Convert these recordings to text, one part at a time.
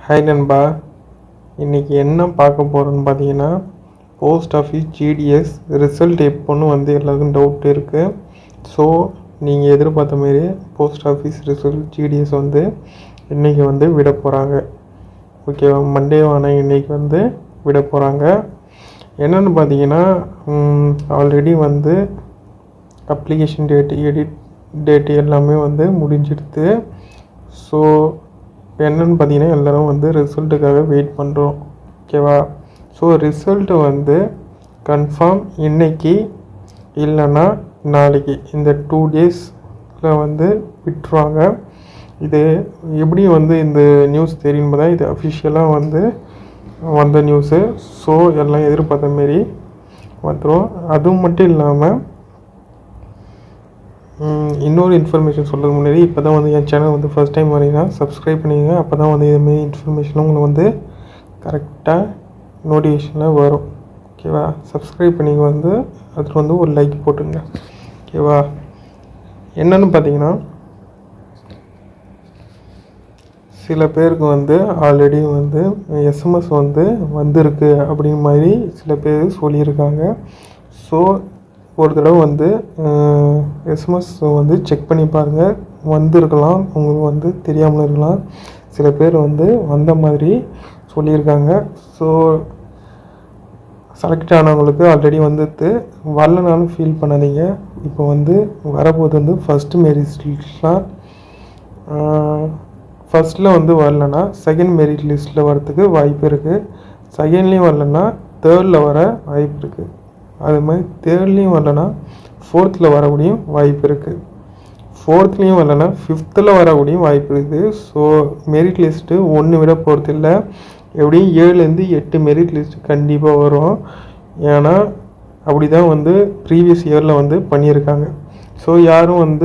Hi நண்பா, இன்றைக்கி என்ன பார்க்க போகிறோன்னு பார்த்தீங்கன்னா, போஸ்ட் ஆஃபீஸ் ஜிடிஎஸ் ரிசல்ட் எப்போன்னு எல்லாருக்கும் டவுட் இருக்குது. ஸோ நீங்கள் எதிர்பார்த்த மாரி போஸ்ட் ஆஃபீஸ் ரிசல்ட் ஜிடிஎஸ் இன்றைக்கி விட போகிறாங்க. ஓகேவா, மண்டேவான இன்றைக்கி விட போகிறாங்க. என்னென்னு பார்த்தீங்கன்னா, ஆல்ரெடி அப்ளிகேஷன் எடிட் டேட் எல்லாமே முடிஞ்சிடுது. ஸோ என்னென்னு பார்த்தீங்கன்னா, எல்லோரும் ரிசல்ட்டுக்காக வெயிட் பண்ணுறோம். ஓகேவா, ஸோ ரிசல்ட்டு கன்ஃபார்ம் இன்றைக்கி இல்லைன்னா நாளைக்கு, இந்த 2 டேஸில் விட்டுருவாங்க. இது எப்படி இந்த நியூஸ் தெரியும் தான், இது அஃபிஷியலாக வந்த நியூஸு. ஸோ எல்லாம் எதிர்பார்த்த மாரி வந்துடும். அதுவும் மட்டும் இல்லாமல் இன்னொரு இன்ஃபர்மேஷன் சொல்கிறது முன்னாடி, இப்போ தான் என் சேனல் ஃபஸ்ட் டைம் வரீங்கன்னா சப்ஸ்கிரைப் பண்ணிங்க. அப்போ தான் இதுமாரி இன்ஃபர்மேஷனும் உங்களுக்கு கரெக்டாக நோட்டிஃபிகேஷனில் வரும். ஓகேவா, சப்ஸ்கிரைப் பண்ணிங்க அதில் ஒரு லைக் போட்டுங்க. ஓகேவா, என்னென்னு பார்த்தீங்கன்னா, சில பேருக்கு ஆல்ரெடி எஸ்எம்எஸ் வந்திருக்கு அப்படிங்கிற மாதிரி சில பேர் சொல்லியிருக்காங்க. ஸோ ஒரு தடவை எஸ்எம்எஸ் செக் பண்ணி பாருங்கள். வந்திருக்கலாம், உங்களுக்கு தெரியாமல் இருக்கலாம். சில பேர் வந்த மாதிரி சொல்லியிருக்காங்க. ஸோ செலக்ட் ஆனவங்களுக்கு ஆல்ரெடி வரலனாலும் ஃபீல் பண்ணாதீங்க. இப்போ வரப்போது ஃபஸ்ட்டு மெரிட் லிஸ்ட்லாம் ஃபஸ்ட்டில் வரலன்னா செகண்ட் மெரிட் லிஸ்ட்டில் வரத்துக்கு வாய்ப்பு இருக்குது. செகண்ட்லேயும் வரலன்னா தேர்டில் வர வாய்ப்பு இருக்குது. அது மாதிரி தேர்ட்லேயும் வரலன்னா ஃபோர்த்தில் வரக்கூடிய வாய்ப்பு இருக்குது. ஃபோர்த்லேயும் வரலன்னா ஃபிஃப்த்தில் வரக்கூடிய வாய்ப்பு இருக்குது. ஸோ மெரிட் லிஸ்ட்டு ஒன்று விட போகிறது இல்லை. எப்படியும் 7லேருந்து 8 மெரிட் லிஸ்ட்டு கண்டிப்பாக வரும். ஏன்னா அப்படி தான் ப்ரீவியஸ் இயரில் பண்ணியிருக்காங்க. ஸோ யாரும்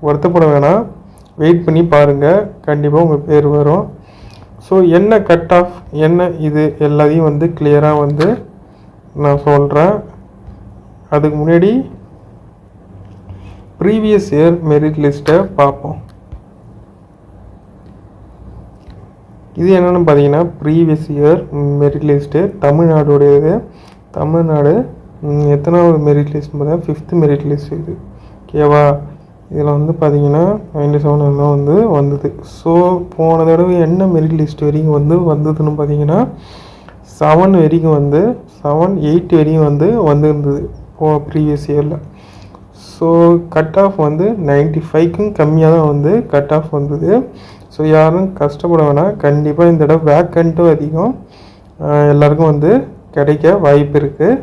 வருத்தப்பட வேணாம், வெயிட் பண்ணி பாருங்கள், கண்டிப்பாக உங்கள் பேர் வரும். ஸோ என்ன கட் ஆஃப் என்ன இது எல்லாத்தையும் கிளியராக நான் சொல்கிறேன். அதுக்கு முன்னாடி ப்ரீவியஸ் இயர் மெரிட் லிஸ்ட்டை பார்ப்போம். இது என்னென்னு பார்த்தீங்கன்னா, ப்ரீவியஸ் இயர் மெரிட் லிஸ்ட்டு தமிழ்நாடுடையது. தமிழ்நாடு எத்தனாவது மெரிட் லிஸ்ட் பார்த்தீங்கன்னா 5th மெரிட் லிஸ்ட் இது. ஓகேவா, இதில் பார்த்தீங்கன்னா 97 எல்லாம் வந்தது. ஸோ போன தடவை என்ன மெரிட் லிஸ்ட் வரைக்கும் வந்ததுன்னு பார்த்தீங்கன்னா 7 வரைக்கும் 7, 8 வரையும் வந்துருந்தது ப்ரீவியஸ் இயரில். ஸோ கட் ஆஃப் 95க்கும் கம்மியாக தான் கட் ஆஃப் வந்தது. ஸோ யாரும் கஷ்டப்பட வேணாம், கண்டிப்பாக இந்த தடவை வேக்கண்ட்டும் அதிகம், எல்லாருக்கும் கிடைக்க வாய்ப்பு இருக்குது.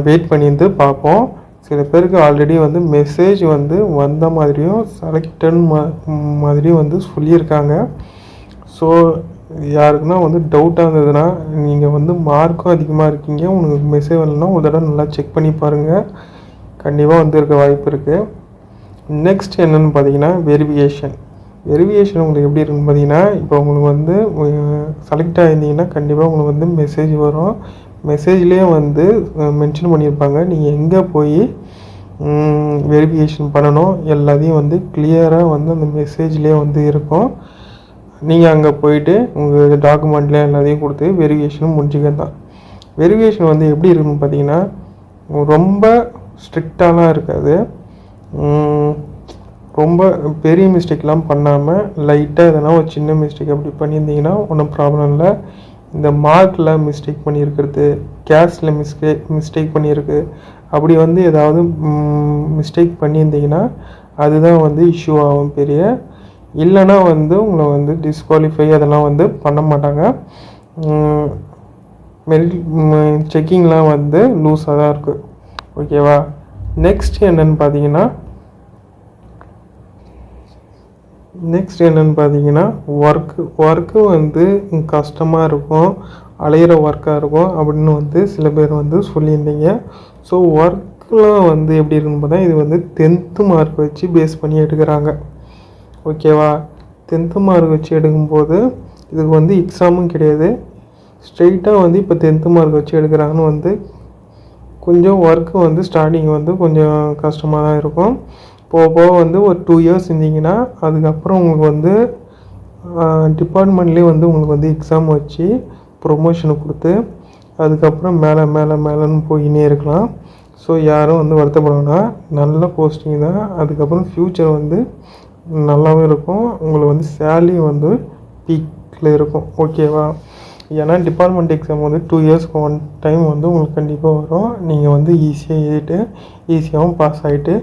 வெயிட் பண்ணி பார்ப்போம். சில பேருக்கு ஆல்ரெடி மெசேஜ் வந்த மாதிரியும் செலக்டன் மாதிரியும் சொல்லியிருக்காங்க. ஸோ யாருக்குன்னா டவுட்டாக இருந்ததுன்னா, நீங்கள் மார்க்கும் அதிகமாக இருக்கீங்க, உங்களுக்கு மெசேஜ் வரலன்னா ஒரு தடவை நல்லா செக் பண்ணி பாருங்கள், கண்டிப்பாக இருக்க வாய்ப்பு இருக்குது. நெக்ஸ்ட் என்னென்னு பார்த்தீங்கன்னா வெரிஃபிகேஷன். வெரிஃபிகேஷன் உங்களுக்கு எப்படி இருக்குன்னு பார்த்தீங்கன்னா, இப்போ உங்களுக்கு செலக்ட் ஆகிருந்தீங்கன்னா கண்டிப்பாக உங்களுக்கு மெசேஜ் வரும். மெசேஜ்லேயே மென்ஷன் பண்ணியிருப்பாங்க நீங்கள் எங்கே போய் வெரிஃபிகேஷன் பண்ணணும் எல்லாத்தையும் கிளியராக அந்த மெசேஜ்லேயே இருக்கும். நீங்கள் அங்கே போயிட்டு உங்கள் டாக்குமெண்ட்லேயும் எல்லாத்தையும் கொடுத்து வெரிஃபிகேஷனும் முடிஞ்சுக்க தான். வெரிஃபிகேஷன் எப்படி இருக்குன்னு பார்த்தீங்கன்னா, ரொம்ப ஸ்ட்ரிக்டாலாம் இருக்காது. ரொம்ப பெரிய மிஸ்டேக்லாம் பண்ணாமல் லைட்டாக எதனா ஒரு சின்ன மிஸ்டேக் அப்படி பண்ணியிருந்தீங்கன்னா ஒன்றும் ப்ராப்ளம் இல்லை. இந்த மார்க்கில் மிஸ்டேக் பண்ணியிருக்கிறது, கேஸில் மிஸ்டேக் பண்ணியிருக்கு, அப்படி ஏதாவது மிஸ்டேக் பண்ணியிருந்தீங்கன்னா அதுதான் இஷ்யூ ஆகும் பெரிய. இல்லைன்னா உங்களை டிஸ்குவாலிஃபை அதெல்லாம் பண்ண மாட்டாங்க. மெரிட் செக்கிங்லாம் லூஸாக தான் இருக்குது. ஓகேவா, நெக்ஸ்ட் என்னென்னு பார்த்தீங்கன்னா ஒர்க்கு கஷ்டமாக இருக்கும், அலையிற ஒர்க்காக இருக்கும் அப்படின்னு சில பேர் சொல்லியிருந்தீங்க. ஸோ ஒர்க்கில் எப்படி இருக்குன்னு பார்த்தா, இது 10th மார்க் வச்சு பேஸ் பண்ணி எடுக்கிறாங்க. ஓகேவா, 10th மார்க் வச்சு எடுக்கும்போது இதுக்கு எக்ஸாமும் கிடையாது, ஸ்ட்ரெயிட்டாக இப்போ 10th மார்க் வச்சு எடுக்கிறாங்கன்னு கொஞ்சம் ஒர்க்கு ஸ்டார்டிங் கொஞ்சம் கஷ்டமாக தான் இருக்கும். போக போக ஒரு 2 இயர்ஸ் இருந்தீங்கன்னா அதுக்கப்புறம் உங்களுக்கு டிபார்ட்மெண்ட்லேயே வந்து உங்களுக்கு வந்து எக்ஸாம் வச்சு ப்ரொமோஷனை கொடுத்து அதுக்கப்புறம் மேலேன்னு போயினே இருக்கலாம். ஸோ யாரும் வந்து வருத்தப்படணும்னா நல்ல போஸ்டிங் தான். அதுக்கப்புறம் ஃப்யூச்சர் வந்து நல்லாவே இருக்கும். உங்களுக்கு வந்து சேலரி வந்து பீக்கில் இருக்கும். ஓகேவா? ஏன்னா டிபார்ட்மெண்ட் எக்ஸாம் வந்து 2 இயர்ஸ்க்கு 1 டைம் வந்து உங்களுக்கு கண்டிப்பாக வரும். நீங்கள் வந்து ஈஸியாக எழுதிட்டு ஈஸியாகவும் பாஸ் ஆகிட்டு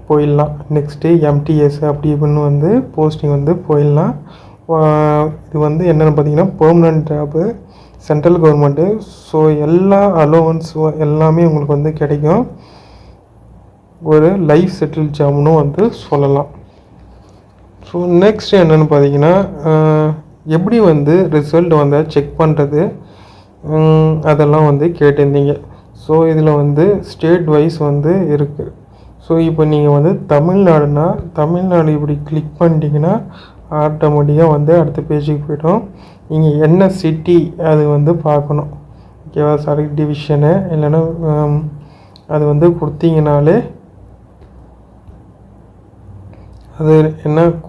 போயிடலாம். நெக்ஸ்ட்டு எம்டிஎஸ் அப்படி இப்படின்னு வந்து போஸ்டிங் வந்து போயிடலாம். இது வந்து என்னென்னு பார்த்தீங்கன்னா permanent job, central government. So எல்லா அலோவன்ஸும் எல்லாமே உங்களுக்கு வந்து கிடைக்கும். ஒரு லைஃப் செட்டில் ஜாப்னு வந்து சொல்லலாம். ஸோ நெக்ஸ்ட் என்னென்னு பார்த்தீங்கன்னா எப்படி வந்து ரிசல்ட் வந்தால் செக் பண்ணுறது அதெல்லாம் வந்து கேட்டிருந்தீங்க. ஸோ இதில் வந்து ஸ்டேட் வைஸ் வந்து இருக்குது. ஸோ இப்போ நீங்கள் வந்து தமிழ்நாடு இப்படி கிளிக் பண்ணிட்டீங்கன்னா ஆட்டோமேட்டிக்காக வந்து அடுத்த பேஜுக்கு போய்டும். நீங்கள் என்ன சிட்டி அது வந்து பார்க்கணும். ஓகேவா? செலக்ட் டிவிஷனு இல்லைன்னா அது வந்து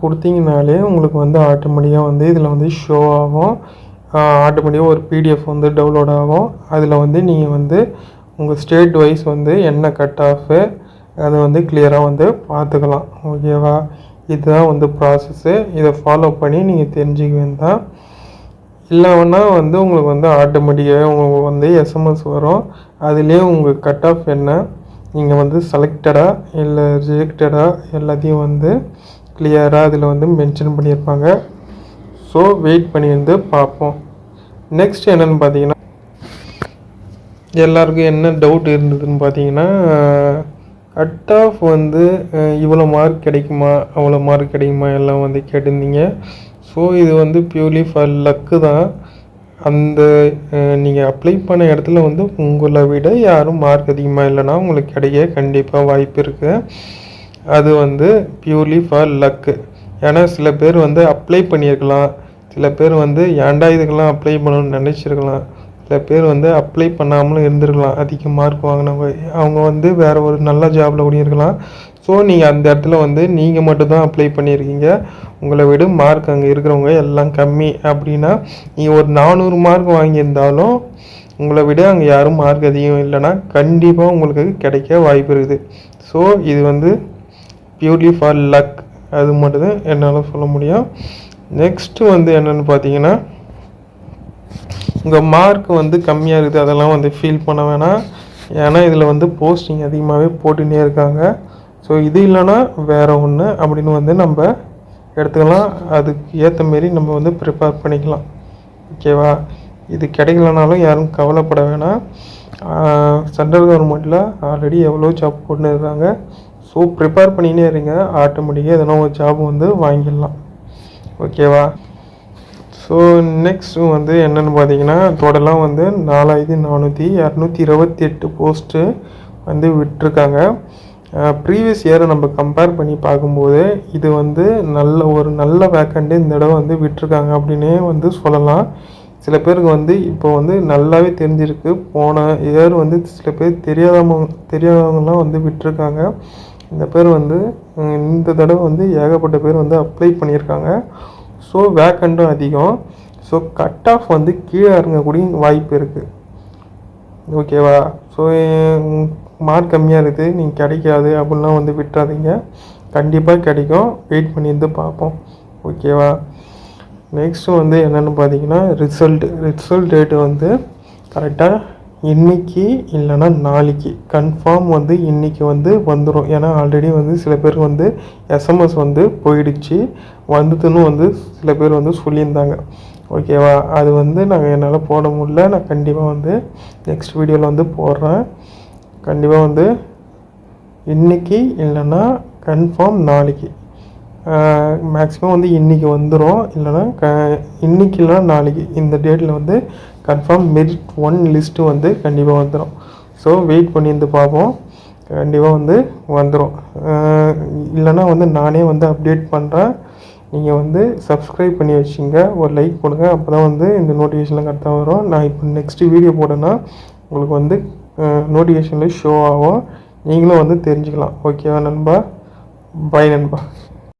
கொடுத்தீங்கனாலே உங்களுக்கு வந்து ஆட்டோமேட்டிக்காக வந்து இதில் வந்து ஷோ ஆகும். ஆட்டோமேட்டிக்காக ஒரு பிடிஎஃப் வந்து டவுன்லோட் ஆகும். அதில் வந்து நீங்கள் வந்து உங்கள் ஸ்டேட் வைஸ் வந்து என்ன கட் ஆஃபு அதை வந்து கிளியராக வந்து பார்த்துக்கலாம். ஓகேவா? இதுதான் வந்து ப்ராசஸ்ஸு. இதை ஃபாலோ பண்ணி நீங்கள் தெரிஞ்சுக்க வேண்டாம். இல்லைன்னா வந்து உங்களுக்கு வந்து ஆட்டோமேட்டிக்காக உங்களுக்கு வந்து எஸ்எம்எஸ் வரும். அதுலேயே உங்கள் கட் ஆஃப் என்ன, நீங்கள் வந்து செலக்டடாக இல்லை ரிஜெக்டடாக எல்லாத்தையும் வந்து கிளியராக அதில் வந்து மென்ஷன் பண்ணியிருப்பாங்க. ஸோ வெயிட் பண்ணி வந்து பார்ப்போம். நெக்ஸ்ட் என்னென்னு பார்த்தீங்கன்னா எல்லாருக்கும் என்ன டவுட் இருந்ததுன்னு பார்த்தீங்கன்னா கட் ஆஃப் வந்து இவ்வளோ மார்க் கிடைக்குமா அவ்வளோ மார்க் கிடைக்குமா எல்லாம் வந்து கேட்டிருந்தீங்க. ஸோ இது வந்து பியூர்லி ஃபார் லக்கு தான். அந்த நீங்கள் அப்ளை பண்ண இடத்துல வந்து உங்களை விட யாரும் மார்க் அதிகமாக இல்லைன்னா உங்களுக்கு கிடைக்க கண்டிப்பாக வாய்ப்பு இருக்குது. அது வந்து பியூர்லி ஃபார் லக்கு. ஏன்னா சில பேர் வந்து அப்ளை பண்ணியிருக்கலாம், சில பேர் வந்து ஏன்டா இதுக்கெல்லாம் அப்ளை பண்ணணும்னு நினச்சிருக்கலாம், சில பேர் வந்து அப்ளை பண்ணாமலும் இருந்திருக்கலாம். அதிக மார்க் வாங்கினவங்க அவங்க வந்து வேறு ஒரு நல்ல ஜாபில் கூட இருக்கலாம். ஸோ நீங்கள் அந்த இடத்துல வந்து நீங்கள் மட்டும்தான் அப்ளை பண்ணியிருக்கீங்க, உங்களை விட மார்க் அங்கே இருக்கிறவங்க எல்லாம் கம்மி அப்படின்னா நீங்கள் ஒரு 400 மார்க் வாங்கியிருந்தாலும் உங்களை விட அங்கே யாரும் மார்க் அதிகம் இல்லைன்னா கண்டிப்பாக உங்களுக்கு கிடைக்க வாய்ப்பு இருக்குது. ஸோ இது வந்து பியூர்லி ஃபார் லக். அது மட்டும்தான் என்னால் சொல்ல முடியும். நெக்ஸ்ட்டு வந்து என்னென்னு பார்த்தீங்கன்னா உங்கள் மார்க் வந்து கம்மியாக இருக்குது அதெல்லாம் வந்து ஃபீல் பண்ண வேணாம். ஏன்னா இதில் வந்து போஸ்டிங் அதிகமாகவே போட்டுன்னே இருக்காங்க. ஸோ இது இல்லைன்னா வேறு ஒன்று அப்படின்னு வந்து நம்ம எடுத்துக்கலாம். அதுக்கு ஏற்ற மாரி நம்ம வந்து ப்ரிப்பேர் பண்ணிக்கலாம். ஓகேவா? இது கிடைக்கலனாலும் யாரும் கவலைப்பட வேணாம். சென்ட்ரல் கவர்மெண்ட்டில் ஆல்ரெடி எவ்வளோ ஜாப் போட்டுன்னு இருக்காங்க. ஸோ ப்ரிப்பேர் பண்ணினே இருங்க, ஆட்டோமேட்டிக்காக எதனா ஒரு ஜாப் வந்து வாங்கிடலாம். ஓகேவா? ஸோ நெக்ஸ்ட்டு வந்து என்னென்னு பார்த்தீங்கன்னா டோட்டலாக வந்து 4228 போஸ்ட்டு வந்து விட்டுருக்காங்க. ப்ரீவியஸ் இயரை நம்ம கம்பேர் பண்ணி பார்க்கும்போது இது வந்து நல்ல வேக்கண்ட்டு இந்த தடவை வந்து விட்டுருக்காங்க அப்படின்னே வந்து சொல்லலாம். சில பேருக்கு வந்து இப்போ வந்து நல்லாவே தெரிஞ்சிருக்கு. போன இயர் வந்து சில பேர் தெரியாதவங்கலாம் வந்து விட்டுருக்காங்க. இந்த பேர் வந்து இந்த தடவை வந்து ஏகப்பட்ட பேர் வந்து அப்ளை பண்ணியிருக்காங்க. ஸோ வேக்கண்ட்டும் அதிகம். ஸோ கட் ஆஃப் வந்து கீழே இறங்கக்கூடிய வாய்ப்பு இருக்குது. ஓகேவா? ஸோ மார்க் கம்மியாக இருக்குது, நீங்கள் கிடைக்காது அப்படிலாம் வந்து விட்டுறாதீங்க. கண்டிப்பாக கிடைக்கும். வெயிட் பண்ணி வந்து பார்ப்போம். ஓகேவா? நெக்ஸ்ட்டு வந்து என்னென்னு பார்த்தீங்கன்னா ரிசல்ட் டேட்டு வந்து கரெக்டாக இன்றைக்கி இல்லைன்னா நாளைக்கு கன்ஃபார்ம் வந்து இன்றைக்கி வந்து வந்துடும். ஏன்னா ஆல்ரெடி வந்து சில பேருக்கு வந்து எஸ்எம்எஸ் வந்து போயிடுச்சு, வந்ததுன்னு வந்து சில பேர் வந்து சொல்லியிருந்தாங்க. ஓகேவா? அது வந்து என்னால் போட முடியல. நான் கண்டிப்பாக வந்து நெக்ஸ்ட் வீடியோவில் வந்து போடுறேன். கண்டிப்பாக வந்து இன்றைக்கி இல்லைன்னா கன்ஃபார்ம் நாளைக்கு, மேக்ஸிமம் வந்து இன்றைக்கி வந்துடும். இல்லைன்னா இன்றைக்கி இல்லைனா நாளைக்கு இந்த டேட்டில் வந்து கன்ஃபார்ம் மெரிட் 1 லிஸ்ட்டு வந்து கண்டிப்பாக வந்துடும். ஸோ வெயிட் பண்ணி வந்து பார்ப்போம். கண்டிப்பாக வந்து வந்துடும். இல்லைனா வந்து நானே வந்து அப்டேட் பண்ணுறேன். நீங்கள் வந்து சப்ஸ்கிரைப் பண்ணி வச்சுங்க, ஒரு லைக் போடுங்க. அப்போ தான் வந்து இந்த நோட்டிஃபிகேஷன்லாம் கரெக்டாக வரும். நான் இப்போ நெக்ஸ்ட்டு வீடியோ போட்டேன்னா உங்களுக்கு வந்து நோட்டிஃபிகேஷனில் ஷோ ஆகும். நீங்களும் வந்து தெரிஞ்சுக்கலாம். ஓகேவா நண்பா? பை நண்பா.